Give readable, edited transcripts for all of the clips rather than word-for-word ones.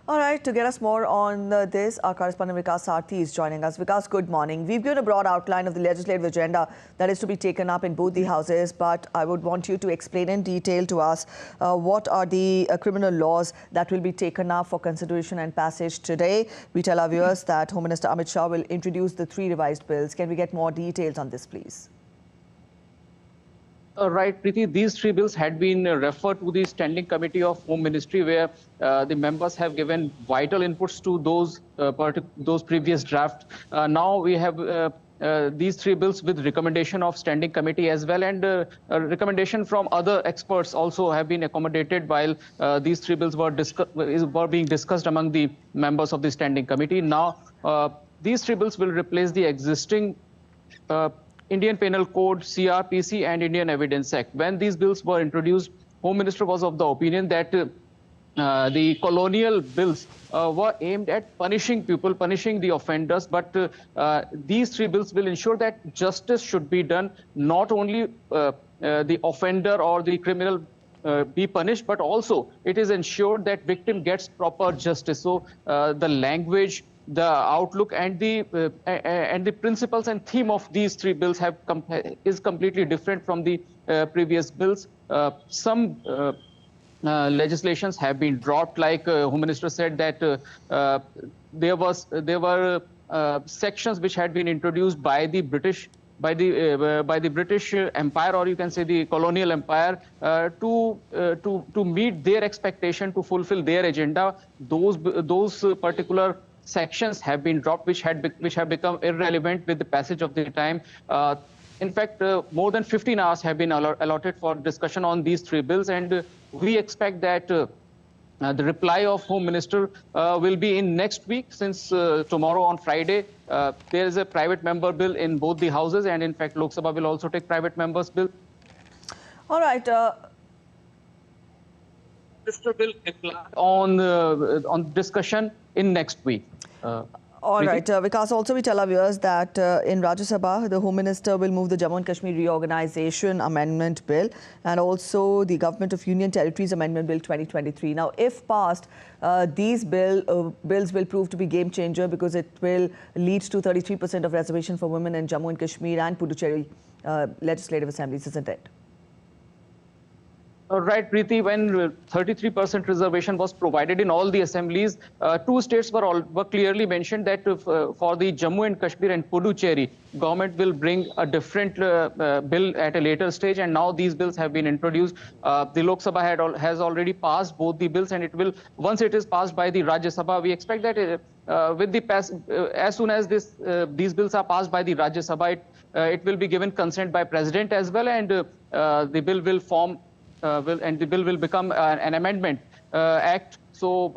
All right, to get us more on this, our correspondent Vikas Sarthi is joining us. Vikas, good morning. We've given a broad outline of the legislative agenda that is to be taken up in both the houses, but I would want you to explain in detail to us what are the criminal laws that will be taken up for consideration and passage today. We tell our viewers that Home Minister Amit Shah will introduce the 3 revised bills. Can we get more details on this, please? Right, Preeti. These 3 bills had been referred to the Standing Committee of Home Ministry, where the members have given vital inputs to those previous drafts. Now we have these 3 bills with recommendation of Standing Committee as well, and a recommendation from other experts also have been accommodated while these 3 bills were being discussed among the members of the Standing Committee. Now, these 3 bills will replace the existing Indian Penal Code, CRPC and Indian Evidence Act. When these bills were introduced, Home Minister was of the opinion that the colonial bills were aimed at punishing people, punishing the offenders. But these 3 bills will ensure that justice should be done, not only the offender or the criminal be punished, but also it is ensured that victim gets proper justice. So the language, the outlook and the principles and theme of these 3 bills is completely different from the previous bills. Some legislations have been dropped, like Home Minister said that there were sections which had been introduced by the British Empire, or you can say the colonial empire, to meet their expectation, to fulfill their agenda. Those particular sections have been dropped, which have become irrelevant with the passage of the time. In fact, more than 15 hours have been allotted for discussion on these 3 bills, and we expect that the reply of Home Minister will be in next week, since tomorrow on Friday there is a private member bill in both the houses, and in fact Lok Sabha will also take private members bill. All right. Minister will reply on discussion in next week. All right, Vikas, also we tell our viewers that in Rajya Sabha, the Home Minister will move the Jammu and Kashmir Reorganization Amendment Bill and also the Government of Union Territories Amendment Bill 2023. Now, if passed, these bills will prove to be game changer because it will lead to 33% of reservation for women in Jammu and Kashmir and Puducherry legislative assemblies, isn't it? Right, Preeti, when 33% reservation was provided in all the assemblies, 2 states were clearly mentioned that for the Jammu and Kashmir and Puducherry, government will bring a different bill at a later stage, and now these bills have been introduced. The Lok Sabha has already passed both the bills, and it will, once it is passed by the Rajya Sabha, we expect that as soon as these bills are passed by the Rajya Sabha, it will be given consent by President as well, and the bill will form. The bill will become an amendment act. So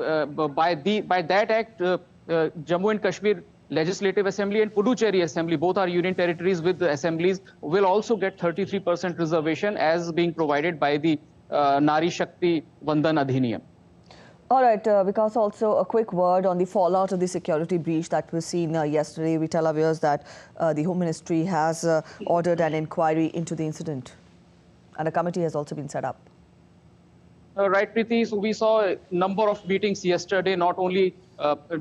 by that act, Jammu and Kashmir Legislative Assembly and Puducherry Assembly, both are union territories with the assemblies, will also get 33% reservation as being provided by the Nari Shakti Vandan Adhiniyam. All right, Vikas, also a quick word on the fallout of the security breach that was seen yesterday. We tell our viewers that the Home Ministry has ordered an inquiry into the incident, and a committee has also been set up. Right, Preeti. So we saw a number of meetings yesterday. Not only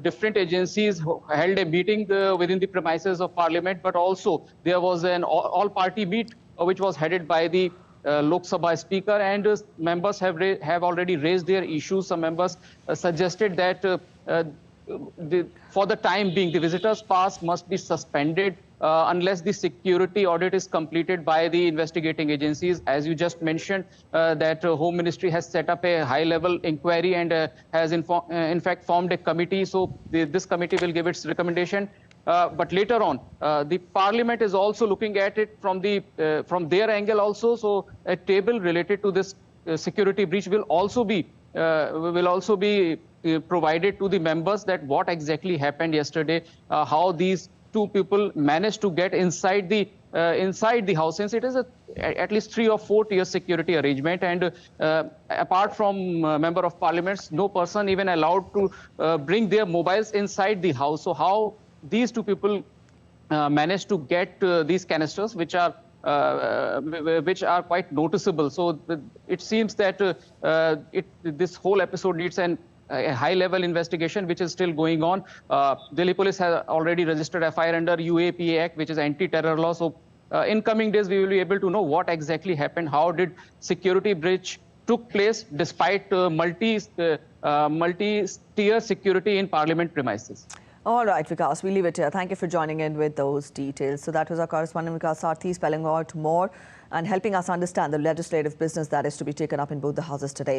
different agencies held a meeting within the premises of Parliament, but also there was an all-party meet which was headed by the Lok Sabha Speaker, and members have already raised their issues. Some members suggested that for the time being, the visitors' pass must be suspended unless the security audit is completed by the investigating agencies. As you just mentioned, that Home Ministry has set up a high-level inquiry and has in fact formed a committee. So this committee will give its recommendation. But later on, the Parliament is also looking at it from their angle also. So a table related to this security breach will also be provided to the members, that what exactly happened yesterday, how these 2 people managed to get inside the house, since it is at least 3 or 4 tier security arrangement, and apart from member of parliaments, no person even allowed to bring their mobiles inside the house. So how these 2 people managed to get these canisters, which are quite noticeable. So it seems that this whole episode needs an a high-level investigation which is still going on. Delhi police has already registered FIR under UAPA Act, which is anti-terror law. So in coming days, we will be able to know what exactly happened. How did security breach took place despite multi-tier security in parliament premises. All right, Vikas, we leave it here. Thank you for joining in with those details. So that was our correspondent Vikas Sarthi spelling out more and helping us understand the legislative business that is to be taken up in both the houses today.